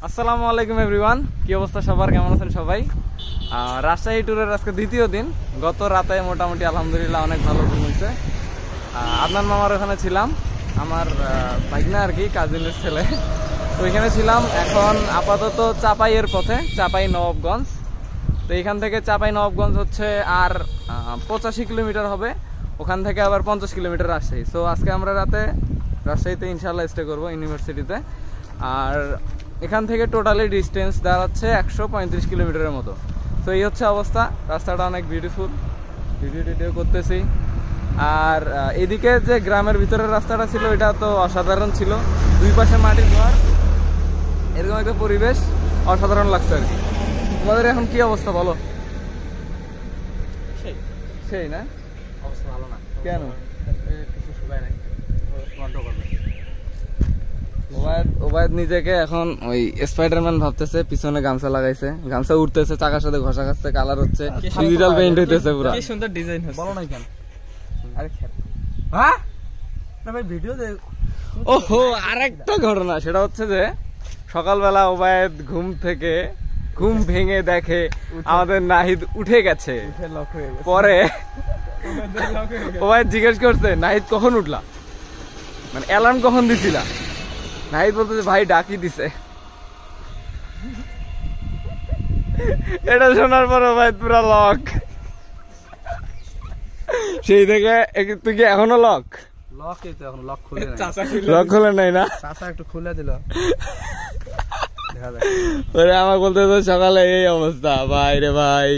আসসালামু আলাইকুম এভরিওয়ান, কি অবস্থা সবার, কেমন আছেন সবাই? রাজশাহী ট্যুরের আজকে দ্বিতীয় দিন। গত রাতে মোটামুটি আলহামদুলিল্লাহ অনেক ভালো ঘুম হয়েছে। আদনান মামার ওখানে ছিলাম, আমার ভাগনা আর কি, কাজিনের ছেলে, তো ওইখানে ছিলাম। এখন আপাতত চাপাইয়ের পথে, চাপাই নবাবগঞ্জ। তো এখান থেকে চাপাই নবাবগঞ্জ হচ্ছে আর 85 কিলোমিটার হবে, ওখান থেকে আবার 50 কিলোমিটার রাজশাহী। সো আজকে আমরা রাতে রাজশাহীতে ইনশাল্লাহ স্টে করবো ইউনিভার্সিটিতে। আর এখান থেকে টোটালি ডিস্টেন্স দাঁড়াচ্ছে 135 কিলোমিটারের মতো। তো এই হচ্ছে অবস্থা। রাস্তাটা অনেক বিউটিফুল, ভিডিও করতেছি। আর এদিকে যে গ্রামের ভিতরের রাস্তাটা ছিল এটা তো অসাধারণ ছিল, দুই পাশে মাটির ঘর, এরকম একটা পরিবেশ অসাধারণ লাগছে আর কি। তোমাদের এখন কি অবস্থা বলো? সেই না, অবস্থা ভালো না। কেন? কিছু শুকায় নাই, বন্ধ করবে। ওবায়দ নিজেকে এখন ওই স্পাইডারম্যান ভাবতেছে, পিছনে গামছা লাগাইছে, গামছা উঠতেছে, চাকার সাথে ঘষা খাচ্ছে, কালার হচ্ছে, ডিজিটাল পেইন্ট হইতেছে পুরো। কি সুন্দর ডিজাইন হচ্ছে, বলো না কেন? আরে হ্যাঁ না ভাই, ভিডিও দে। ওহো, আরেকটা ঘটনা, সেটা হচ্ছে যে সকালবেলা ওবায়দ ঘুম ভেঙে দেখে আমাদের নাহিদ উঠে গেছে। পরে ওবায়দ জিজ্ঞেস করছে, নাহিদ কখন উঠলা, মানে অ্যালার্ম কখন দিছিলা? নাহিদ বলতেছে, ভাই ডাকি দিছে। এটা শোনার পর ওবায়দ পুরা লক। সেই থেকে তুই কি এখনো লক খুলে নাই, লক খুলে নাই না? চাচা একটু খুলে দিল। দেখা যাক। ওরে আমার বলতে তো সকালে এই অবস্থা, ভাই রে ভাই।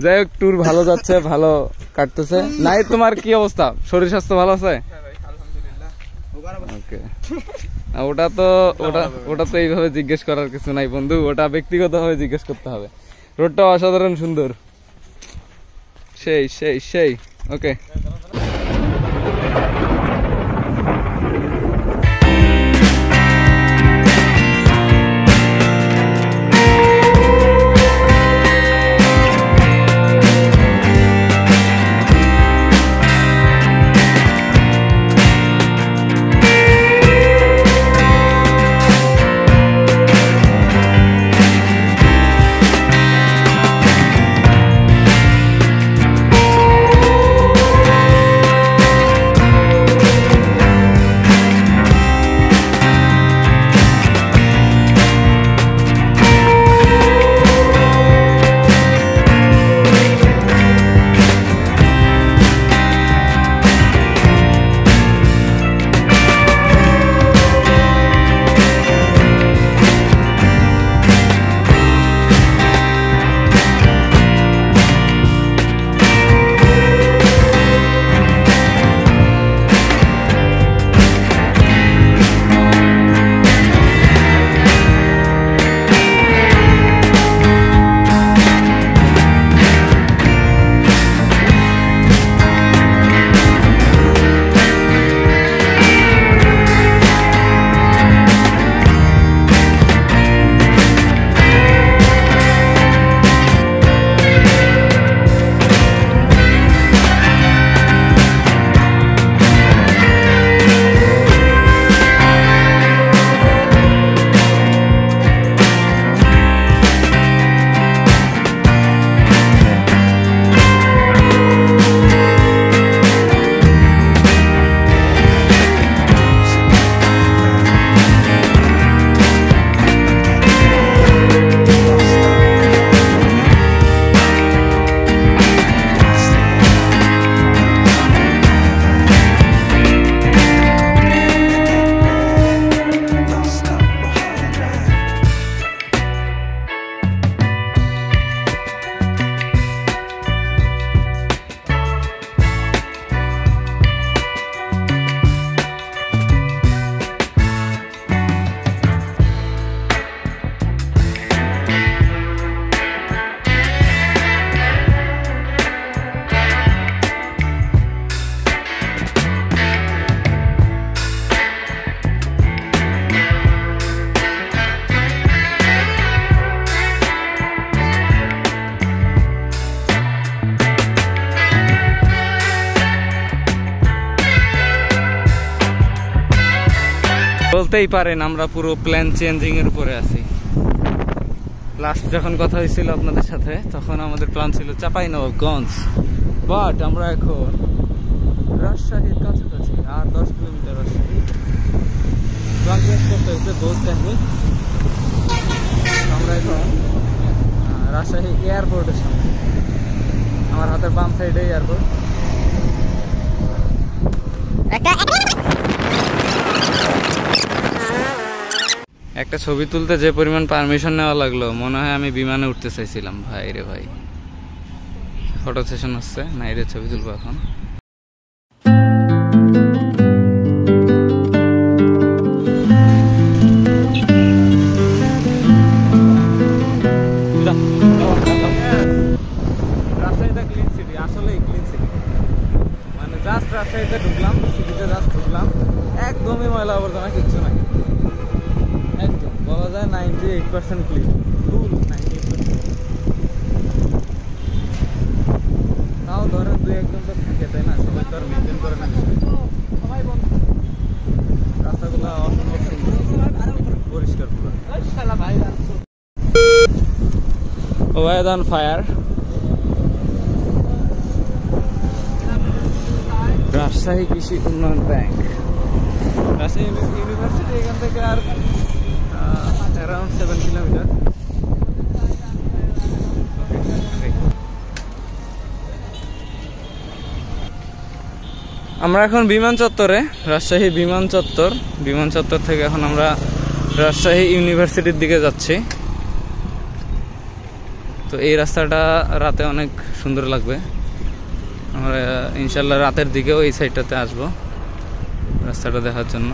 যাই হোক, ট্যুর ভালো যাচ্ছে, ভালো কাটতেছে। নাই, তোমার কি অবস্থা, শরীর স্বাস্থ্য ভালো আছে? ওকে, ওটা তো এইভাবে জিজ্ঞেস করার কিছু নাই বন্ধু, ওটা ব্যক্তিগত ভাবে জিজ্ঞেস করতে হবে। রোডটা অসাধারণ সুন্দর, সেই ওকে। বলতেই পারেন আমরা পুরো প্ল্যান চেঞ্জিং এর উপরে আছি। লাস্ট যখন কথা হয়েছিল আপনাদের সাথে তখন আমাদের প্ল্যান ছিল চাঁপাইনবাবগঞ্জ, বাট আমরা এখন রাজশাহীর কাছাকাছি, আর 10 কিলোমিটার রাজশাহী। প্ল্যান চেঞ্জ করতে হয়েছে বহুত টাইমে। আমরা এখন রাজশাহী এয়ারপোর্টের সামনে, আমার হাতের বাম সাইডে এয়ারপোর্ট। একটা ছবি তুলতে যে পরিমাণ পারমিশন নেওয়া লাগলো, মনে হয় আমি বিমানে উঠতে চাইছিলাম। ভাই রে ভাই, ফটো সেশন হচ্ছে, নাইরে ছবি তুলবো এখন। রাজশাহীটা ক্লিন সিটি, আসলেই ক্লিন সিটি। মানে জাস্ট রাজশাহীতে ঢুকলাম, সিটিতে জাস্ট ঢুকলাম, একদমই ময়লা আবর্জনা কিচ্ছু নাই, একদম বলা যায় 98% ক্লিন, ফুল 98%। তাও ধরেন 2-1 জন তো থাকে, তাই না? সবাই তো আর মেনটেন করে না। রাস্তাগুলো অসম্ভব সুন্দর, পরিষ্কার পুরো। ওয়েদ অন ফায়ার। রাজশাহী কৃষি উন্নয়ন ব্যাংক, রাজশাহী ইউনিভার্সিটি এখান থেকে আর অ্যারাউন্ড 7 কিলোমিটার। আমরা এখন বিমান চত্বরে, রাজশাহী বিমান চত্বর। বিমান চত্বর থেকে এখন আমরা রাজশাহী ইউনিভার্সিটির দিকে যাচ্ছি। তো এই রাস্তাটা রাতে অনেক সুন্দর লাগবে। আমরা ইনশাল্লাহ রাতের দিকেও এই সাইডটাতে আসবো রাস্তাটা দেখার জন্য।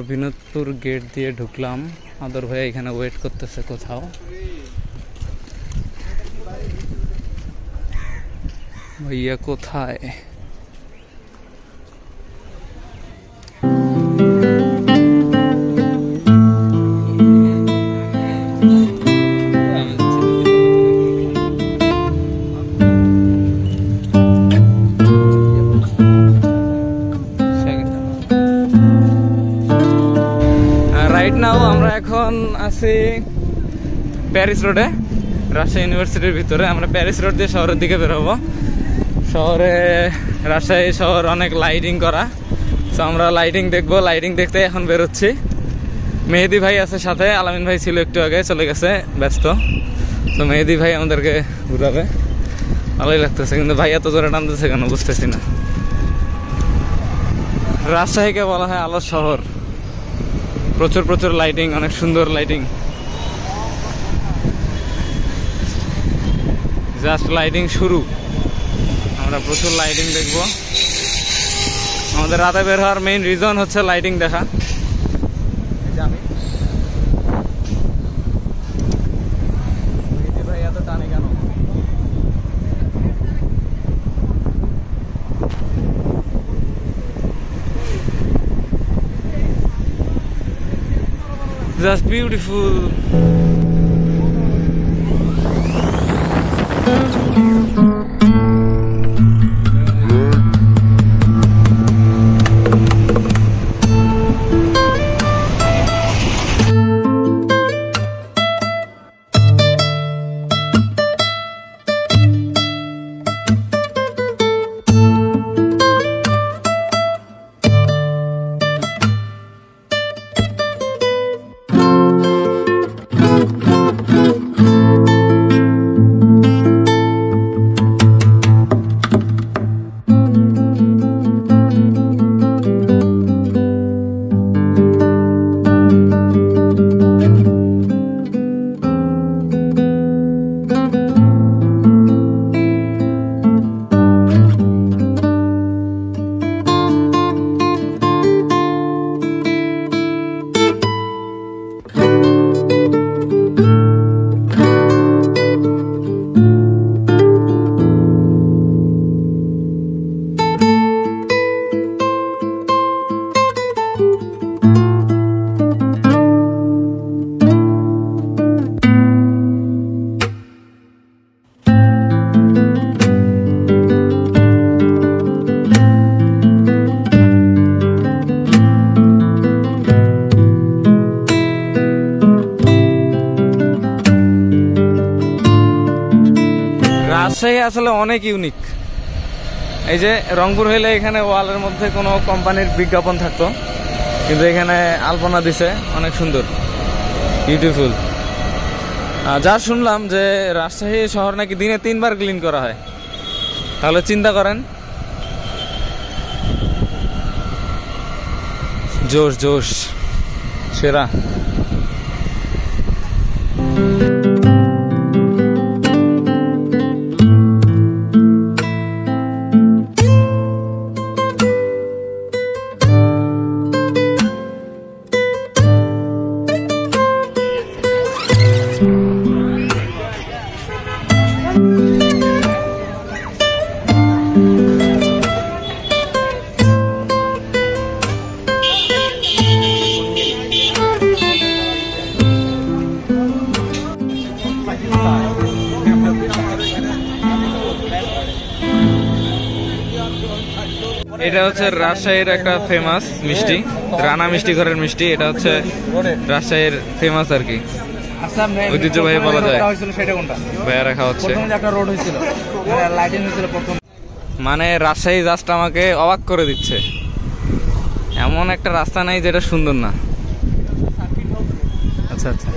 বিনোদপুর গেট দিয়ে ঢুকলাম। আদর ভাই এখানে ওয়েট করতেছে কোথাও। ভাইয়া কোথায়? রাইট নাও আমরা এখন আছি প্যারিস রোডে, রাজশাহী ইউনিভার্সিটির ভিতরে। আমরা প্যারিস রোড দিয়ে শহরের দিকে বেরোবো। শহরে, রাজশাহী শহর অনেক লাইটিং করা, তো আমরা লাইটিং দেখবো। লাইটিং দেখতে এখন বেরোচ্ছি। মেহেদি ভাই আছে সাথে, আলামিন ভাই ছিল একটু আগে, চলে গেছে ব্যস্ত। তো মেহেদি ভাই আমাদেরকে ঘুরাবে, ভালোই লাগতেছে। কিন্তু ভাই এত জোরে টানতেছে কেন বুঝতেছি না। রাজশাহীকে বলা হয় আলোর শহর, প্রচুর প্রচুর লাইটিং, অনেক সুন্দর লাইটিং। জাস্ট লাইটিং শুরু, আমরা প্রচুর লাইটিং দেখবো। আমাদের রাতে বের হওয়ার মেইন রিজন হচ্ছে লাইটিং দেখা। ভাই এত টানে কেন? Just beautiful. রাজশাহী আসলে অনেক ইউনিক। এই যে রংপুর হইলে এখানে ওয়ালের মধ্যে কোনো কোম্পানির বিজ্ঞাপন থাকতো, কিন্তু এখানে আলপনা দিছে, অনেক সুন্দর, বিউটিফুল। যা শুনলাম যে রাজশাহী শহর নাকি দিনে 3 বার ক্লিন করা হয়, তাহলে চিন্তা করেন। জোশ জোশ, সেরা। এটা হচ্ছে রাজশাহীর একটা ফেমাস মিষ্টি, রানা মিষ্টি ঘরের মিষ্টি। এটা হচ্ছে রাজশাহীর ফেমাস আর কি, ঐতিহ্যবাহী বলা যায়। ভাইয়া রাখা হচ্ছে, মানে রাজশাহী জাস্ট আমাকে অবাক করে দিচ্ছে। এমন একটা রাস্তা নাই যেটা সুন্দর না। আচ্ছা আচ্ছা,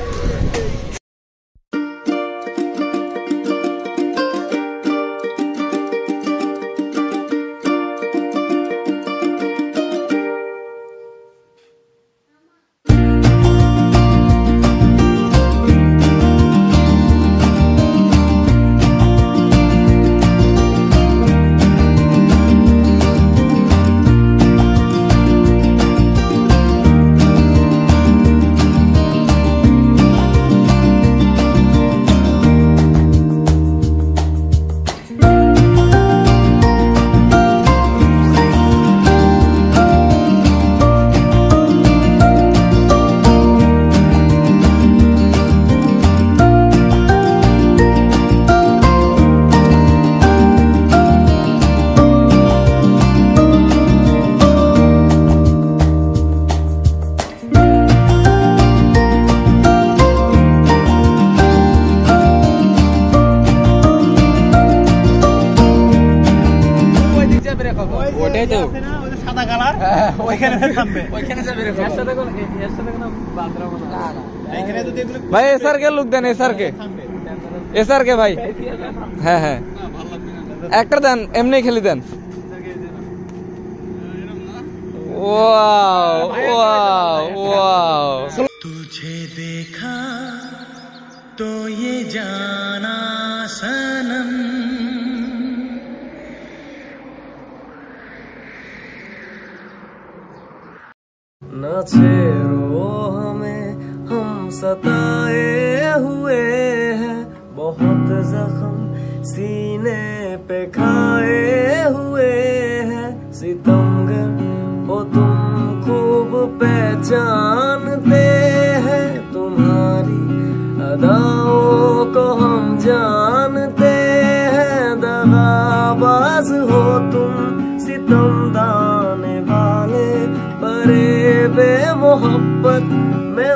ওইটাই তো সাদা কালার, ওইখানে থামবে, ওইখানে যাবে রে। এর সাথে কোন বাদরা মনে না না, এইখানে যদি এগুলো ভাই এসআর কে লুক দেন, এসআর কে, এসআর কে ভাই। হ্যাঁ হ্যাঁ, একটা দেন, এমনি খেলি দেন। Wow wow wow. तुझे देखा तो ये जाना सनम, न छेड़ो हमें हम सताए हुए हैं, बहुत जख्म सीने पे खाए हुए हैं, सितमगर वो तुम खूब पहचानते हैं, तुम्हारी अदाओं को हम जानते हैं, दगाबाज हो तुम सितम दाने वाले, परे बे मोहब्बत में